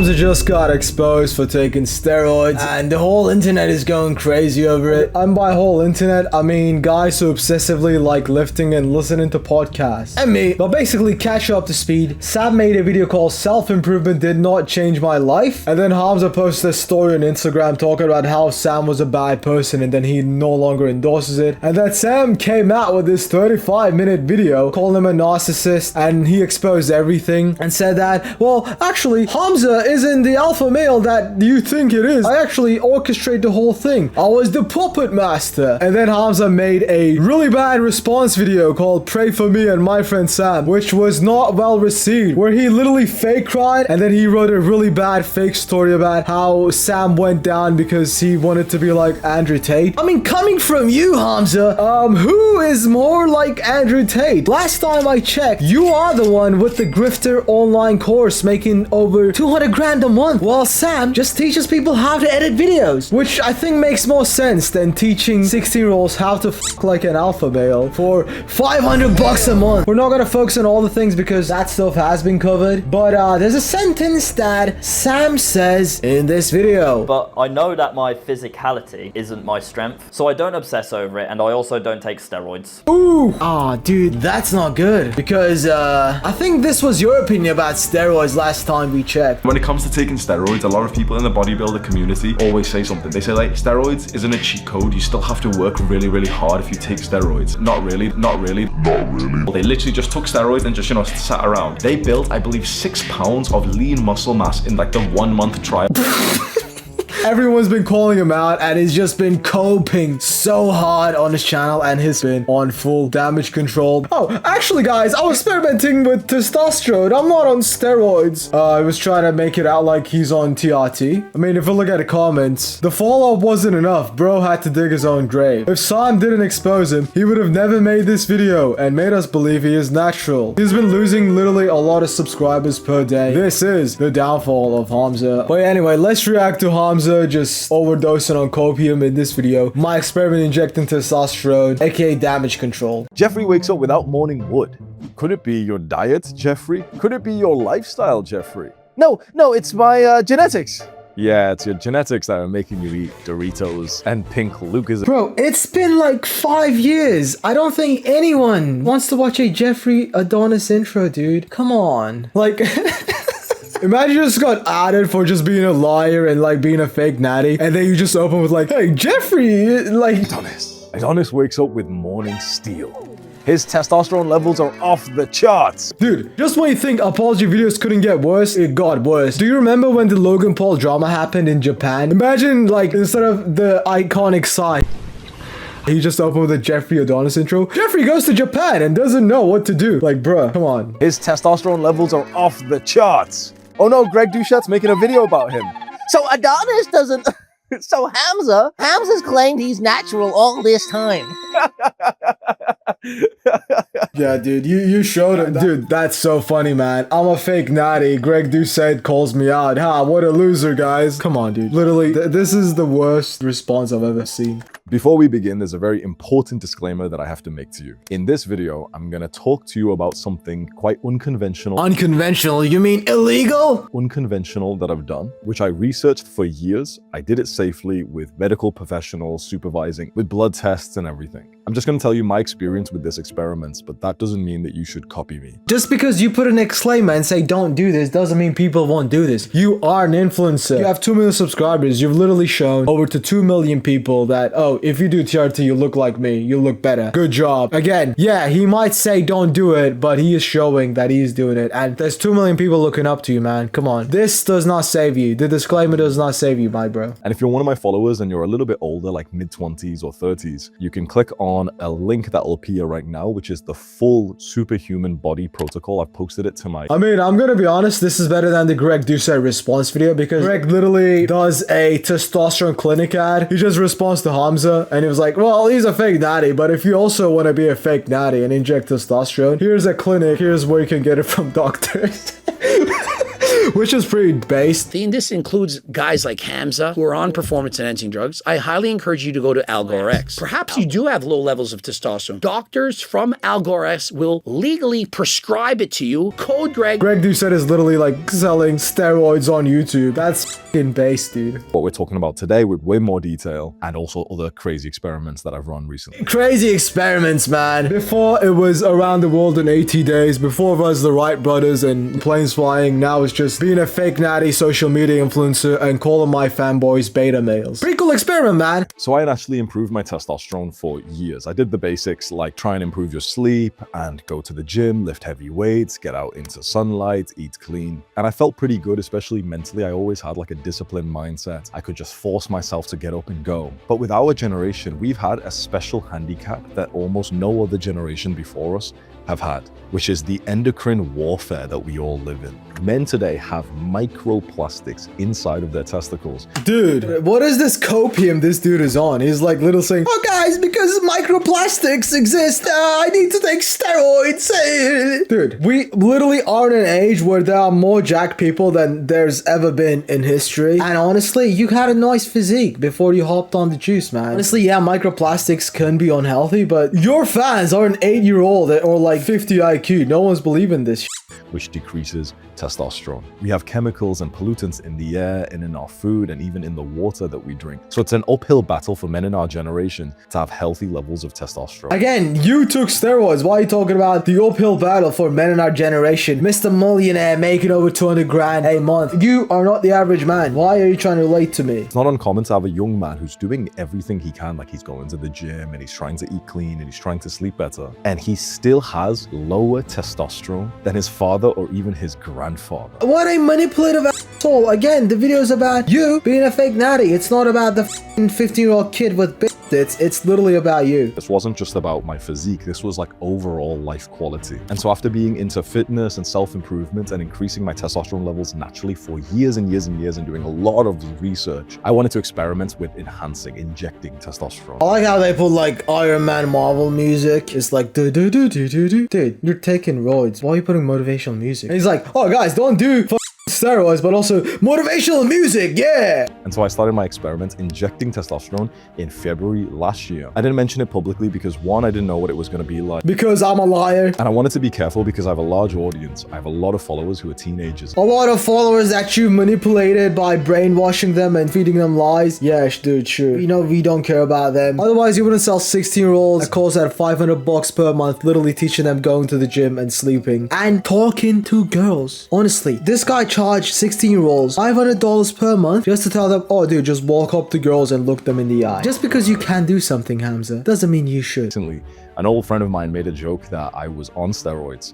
Hamza just got exposed for taking steroids and the whole internet is going crazy over it. And by whole internet, I mean guys who obsessively like lifting and listening to podcasts. And me. But basically, catch you up to speed. Sam made a video called Self-Improvement Did Not Change My Life. And then Hamza posted a story on Instagram talking about how Sam was a bad person and then he no longer endorses it. And then Sam came out with this 35-minute video calling him a narcissist, and he exposed everything and said that, well, actually, Hamza isn't the alpha male that you think it is. I actually orchestrate the whole thing. I was the puppet master. And then Hamza made a really bad response video called Pray For Me and My Friend Sam, which was not well received, where he literally fake cried and then he wrote a really bad fake story about how Sam went down because he wanted to be like Andrew Tate. I mean, coming from you, Hamza, who is more like Andrew Tate? Last time I checked, you are the one with the grifter online course making over 200 grand a month, while Sam just teaches people how to edit videos, which I think makes more sense than teaching 16-year-olds how to fuck like an alpha male for 500 bucks a month. We're not gonna focus on all the things because that stuff has been covered, but there's a sentence that Sam says in this video. But I know that my physicality isn't my strength, so I don't obsess over it, and I also don't take steroids. Ooh. Ah, dude, that's not good, because I think this was your opinion about steroids last time we checked. When it comes to taking steroids, a lot of people in the bodybuilder community always say something. They say like, steroids isn't a cheat code. You still have to work really, really hard if you take steroids. Not really, not really, not really. They literally just took steroids and just, you know, sat around. They built, I believe, 6 pounds of lean muscle mass in like the 1-month trial. Everyone's been calling him out and he's just been coping so hard on his channel and he's been on full damage control. Oh, actually guys, I was experimenting with testosterone. I'm not on steroids. I was trying to make it out like he's on TRT. I mean, if we look at the comments, the follow-up wasn't enough. Bro had to dig his own grave. If Sam didn't expose him, he would have never made this video and made us believe he is natural. He's been losing literally a lot of subscribers per day. This is the downfall of Hamza. But anyway, let's react to Hamza just overdosing on copium in this video. My experiment injecting testosterone, aka damage control. Jeffrey wakes up without morning wood. Could it be your diet, Jeffrey? Could it be your lifestyle, Jeffrey? No, it's my genetics. Yeah, it's your genetics that are making you eat Doritos and pink Lucas. Bro, it's been like 5 years. I don't think anyone wants to watch a Jeffrey Adonis intro, dude. Come on. Like... Imagine you just got added for just being a liar and like being a fake natty, and then you just open with like, hey, Jeffrey, like... Adonis wakes up with morning steel. His testosterone levels are off the charts. Dude, just when you think apology videos couldn't get worse, it got worse. Do you remember when the Logan Paul drama happened in Japan? Imagine like instead of the iconic sign, he just opened with a Jeffrey Adonis intro. Jeffrey goes to Japan and doesn't know what to do. Like, bruh, come on. His testosterone levels are off the charts. Oh no, Greg Doucette's making a video about him. So Adonis doesn't... So Hamza's claimed he's natural all this time. Yeah, dude, you showed him. Dude, that's so funny, man. I'm a fake natty. Greg Doucette calls me out. Ha, what a loser, guys. Come on, dude. Literally, this is the worst response I've ever seen. Before we begin, there's a very important disclaimer that I have to make to you. In this video, I'm gonna talk to you about something quite unconventional. Unconventional? You mean illegal? Unconventional that I've done, which I researched for years. I did it safely with medical professionals supervising, with blood tests and everything. I'm just gonna tell you my experience with this experiment, but that doesn't mean that you should copy me. Just because you put an exclaimer and say don't do this doesn't mean people won't do this. You are an influencer. You have 2 million subscribers. You've literally shown over to 2 million people that, oh, if you do TRT, you look like me. You look better. Good job. Again, yeah, he might say don't do it, but he is showing that he's doing it. And there's 2 million people looking up to you, man. Come on. This does not save you. The disclaimer does not save you, my bro. And if you're one of my followers and you're a little bit older, like mid-20s or 30s, you can click on a link that will appear right now, which is the full superhuman body protocol. I've posted it to my... I mean, I'm gonna be honest, this is better than the Greg Doucette response video because Greg literally does a testosterone clinic ad. He just responds to Hamza and he was like, well, he's a fake natty, but if you also want to be a fake natty and inject testosterone, here's a clinic, here's where you can get it from doctors. which is pretty based. And this includes guys like Hamza who are on performance-enhancing drugs. I highly encourage you to go to AlgoRx. Perhaps you do have low levels of testosterone. Doctors from AlgoRx will legally prescribe it to you. Code Greg. Greg Doucette is literally like selling steroids on YouTube. That's fucking based, dude. What we're talking about today with way more detail and also other crazy experiments that I've run recently. Crazy experiments, man. Before it was around the world in 80 days. Before it was the Wright brothers and planes flying. Now it's just being a fake natty social media influencer and calling my fanboys beta males. Pretty cool experiment, man. So I had actually improved my testosterone for years. I did the basics like try and improve your sleep and go to the gym, lift heavy weights, get out into sunlight, eat clean. And I felt pretty good, especially mentally. I always had like a disciplined mindset. I could just force myself to get up and go. But with our generation, we've had a special handicap that almost no other generation before us have had, which is the endocrine warfare that we all live in. Men today have microplastics inside of their testicles. Dude, what is this copium this dude is on? He's like little saying, oh guys, because microplastics exist, I need to take steroids. Dude, we literally are in an age where there are more jacked people than there's ever been in history. And honestly, you had a nice physique before you hopped on the juice, man. Honestly, yeah, microplastics can be unhealthy, but your fans are an 8-year-old or like 50 IQ. No one's believing this shit. Which decreases testosterone. We have chemicals and pollutants in the air and in our food and even in the water that we drink. So it's an uphill battle for men in our generation to have healthy levels of testosterone. Again, you took steroids. Why are you talking about the uphill battle for men in our generation? Mr. Millionaire making over 200 grand a month. You are not the average man. Why are you trying to relate to me? It's not uncommon to have a young man who's doing everything he can, like he's going to the gym and he's trying to eat clean and he's trying to sleep better, and he still has lower testosterone than his father or even his grandfather. What a manipulative asshole. Again, the video is about you being a fake natty. It's not about the 15-year-old kid with big tits. It's literally about you. This wasn't just about my physique. This was like overall life quality. And so after being into fitness and self-improvement and increasing my testosterone levels naturally for years and years and years and doing a lot of research, I wanted to experiment with injecting testosterone. I like how they put like Iron Man Marvel music. It's like do do do do do do. Dude, you're taking roids. Why are you putting motivational music? And he's like, oh guys, don't do steroids, but also motivational music, yeah. And so I started my experiment injecting testosterone in February last year. I didn't mention it publicly because one, I didn't know what it was going to be like. Because I'm a liar. And I wanted to be careful because I have a large audience. I have a lot of followers who are teenagers. A lot of followers that you manipulated by brainwashing them and feeding them lies. Yeah, dude, sure. You know, we don't care about them. Otherwise, you wouldn't sell 16-year-olds a course at $500 per month, literally teaching them going to the gym and sleeping and talking to girls. Honestly, this guy charge 16-year-olds $500 per month just to tell them, oh dude, just walk up to girls and look them in the eye. Just because you can do something, Hamza, doesn't mean you should. Recently, an old friend of mine made a joke that I was on steroids.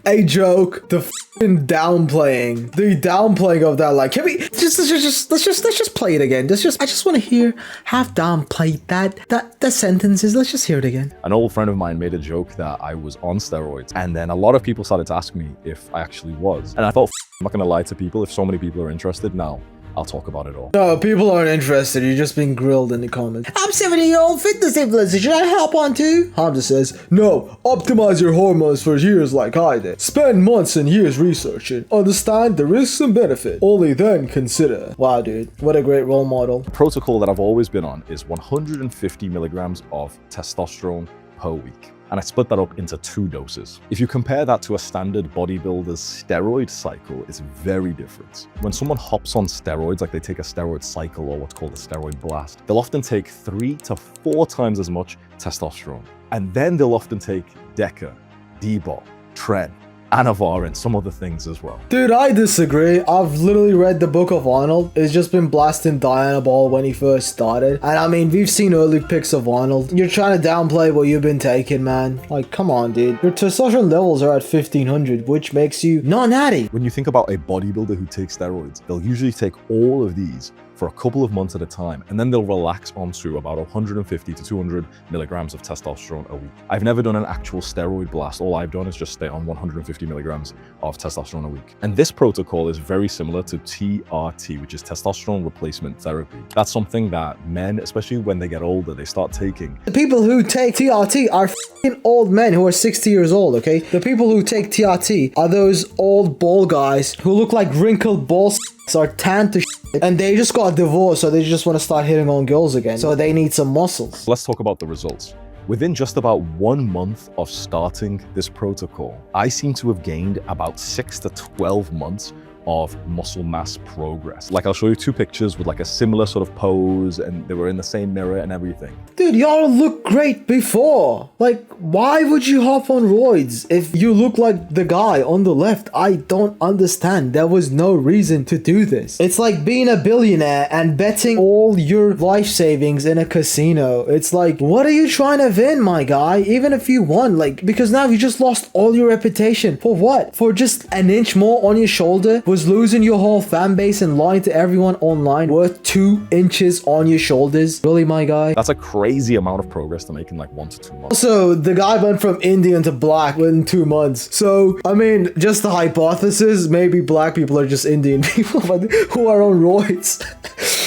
A joke, the f***ing downplaying, the downplaying of that. Like, can we let's just play it again. I just want to hear half downplay that sentences. Let's just hear it again. An old friend of mine made a joke that I was on steroids, and then a lot of people started to ask me if I actually was, and I thought, I'm not gonna lie to people. If so many people are interested now, I'll talk about it all. No, people aren't interested. You're just being grilled in the comments. I'm 70-year-old fitness influencer. Should I help on too? Hamza says, no, optimize your hormones for years like I did. Spend months and years researching. Understand the risks and benefits. Only then consider. Wow, dude. What a great role model. The protocol that I've always been on is 150 milligrams of testosterone per week. And I split that up into 2 doses. If you compare that to a standard bodybuilder's steroid cycle, it's very different. When someone hops on steroids, like they take a steroid cycle or what's called a steroid blast, they'll often take 3 to 4 times as much testosterone. And then they'll often take Deca, Debol, Tren, Anavar, and some other things as well. Dude, I disagree. I've literally read the Book of Arnold. It's just been blasting Diana Ball when he first started. And I mean, we've seen early pics of Arnold. You're trying to downplay what you've been taking, man. Like, come on, dude. Your testosterone levels are at 1500, which makes you not natty. When you think about a bodybuilder who takes steroids, they'll usually take all of these for a couple of months at a time, and then they'll relax onto about 150 to 200 milligrams of testosterone a week. I've never done an actual steroid blast. All I've done is just stay on 150 milligrams of testosterone a week. And this protocol is very similar to TRT, which is testosterone replacement therapy. That's something that men, especially when they get older, they start taking. The people who take TRT are f***ing old men who are 60 years old, okay? The people who take TRT are those old bald guys who look like wrinkled balls, are tanned to shit, and they just got divorced, so they just want to start hitting on girls again. So they need some muscles. Let's talk about the results. Within just about 1 month of starting this protocol, I seem to have gained about 6 to 12 months of muscle mass progress. Like, I'll show you 2 pictures with like a similar sort of pose, and they were in the same mirror and everything. Dude, y'all look great before. Like, why would you hop on roids if you look like the guy on the left? I don't understand. There was no reason to do this. It's like being a billionaire and betting all your life savings in a casino. It's like, what are you trying to win, my guy? Even if you won, like, because now you just lost all your reputation. For what? For just an inch more on your shoulder? Was losing your whole fan base and lying to everyone online worth 2 inches on your shoulders? Really, my guy? That's a crazy amount of progress to make in like 1 to 2 months. Also, the guy went from Indian to black within 2 months. So, I mean, just the hypothesis, maybe black people are just Indian people who are on roids.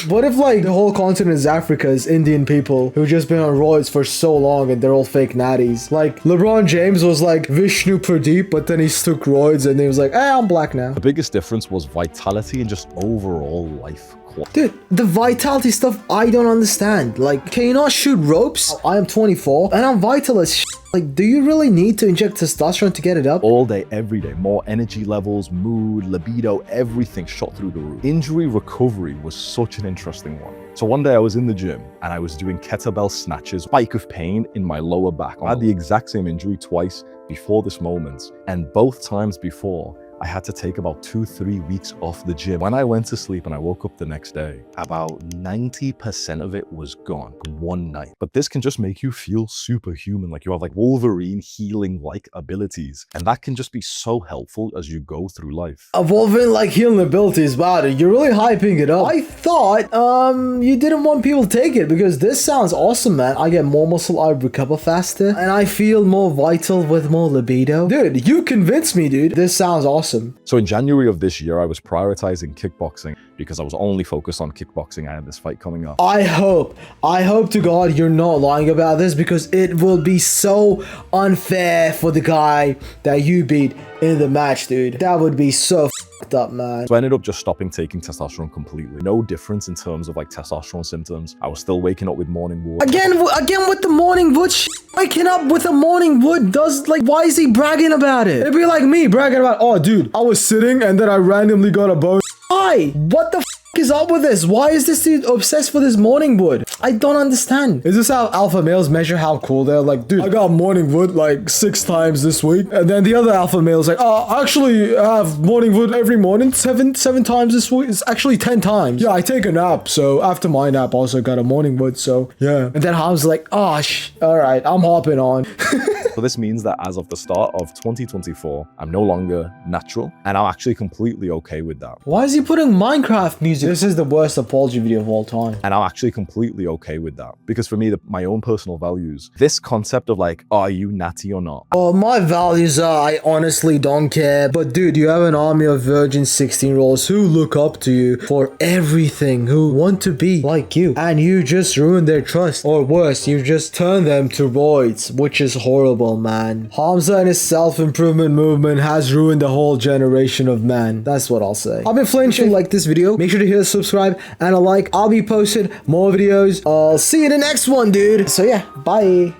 What if like the whole continent is Africa is Indian people who just been on roids for so long and they're all fake natties? Like LeBron James was like Vishnu Pradeep, but then he took roids and he was like, hey, I'm black now. The biggest difference was vitality and just overall life quality. Dude, the vitality stuff I don't understand. Like, can you not shoot ropes? I am 24 and I'm vital as shit. Like, do you really need to inject testosterone to get it up? All day, every day, more energy levels, mood, libido, everything shot through the roof. Injury recovery was such an interesting one. So one day I was in the gym and I was doing kettlebell snatches, spike of pain in my lower back. I had the exact same injury twice before this moment, and both times before, I had to take about 2-3 weeks off the gym. When I went to sleep and I woke up the next day, about 90% of it was gone one night. But this can just make you feel superhuman, like you have like Wolverine healing-like abilities. And that can just be so helpful as you go through life. Wolverine like healing abilities, wow, dude, you're really hyping it up. I thought, you didn't want people to take it because this sounds awesome, man. I get more muscle, I recover faster, and I feel more vital with more libido. Dude, you convinced me, dude. This sounds awesome. So in January of this year, I was prioritizing kickboxing because I was only focused on kickboxing. I had this fight coming up. I hope to God you're not lying about this because it will be so unfair for the guy that you beat in the match, dude. That would be so fucked up, man. So I ended up just stopping taking testosterone completely. No difference in terms of like testosterone symptoms. I was still waking up with morning wood. Again with the morning wood shit. Waking up with a morning wood does, like, why is he bragging about it? It'd be like me bragging about, oh, dude, I was sitting and then I randomly got a bone. Why? What the is up with this? Why is this dude obsessed with his morning wood? I don't understand. Is this how alpha males measure how cool they're? Like, dude, I got morning wood like 6 times this week. And then the other alpha male's like, oh, I actually have morning wood every morning 7 times this week. It's actually 10 times. Yeah, I take a nap. So after my nap, I also got a morning wood. So yeah. And then Hamza's like, oh, all right, I'm hopping on. So this means that as of the start of 2024, I'm no longer natural, and I'm actually completely okay with that. Why is he putting Minecraft music? This is the worst apology video of all time. And I'm actually completely okay with that. Because for me, my own personal values, this concept of like, are you natty or not? Well, my values are, I honestly don't care. But dude, you have an army of virgin 16-year-olds who look up to you for everything, who want to be like you. And you just ruin their trust. Or worse, you just turn them to roids, which is horrible, man. Hamza and his self-improvement movement has ruined the whole generation of men. That's what I'll say. I've been flinching. Like this video, make sure to hit the subscribe and a like. I'll be posting more videos. I'll see you in the next one, dude. So yeah, bye.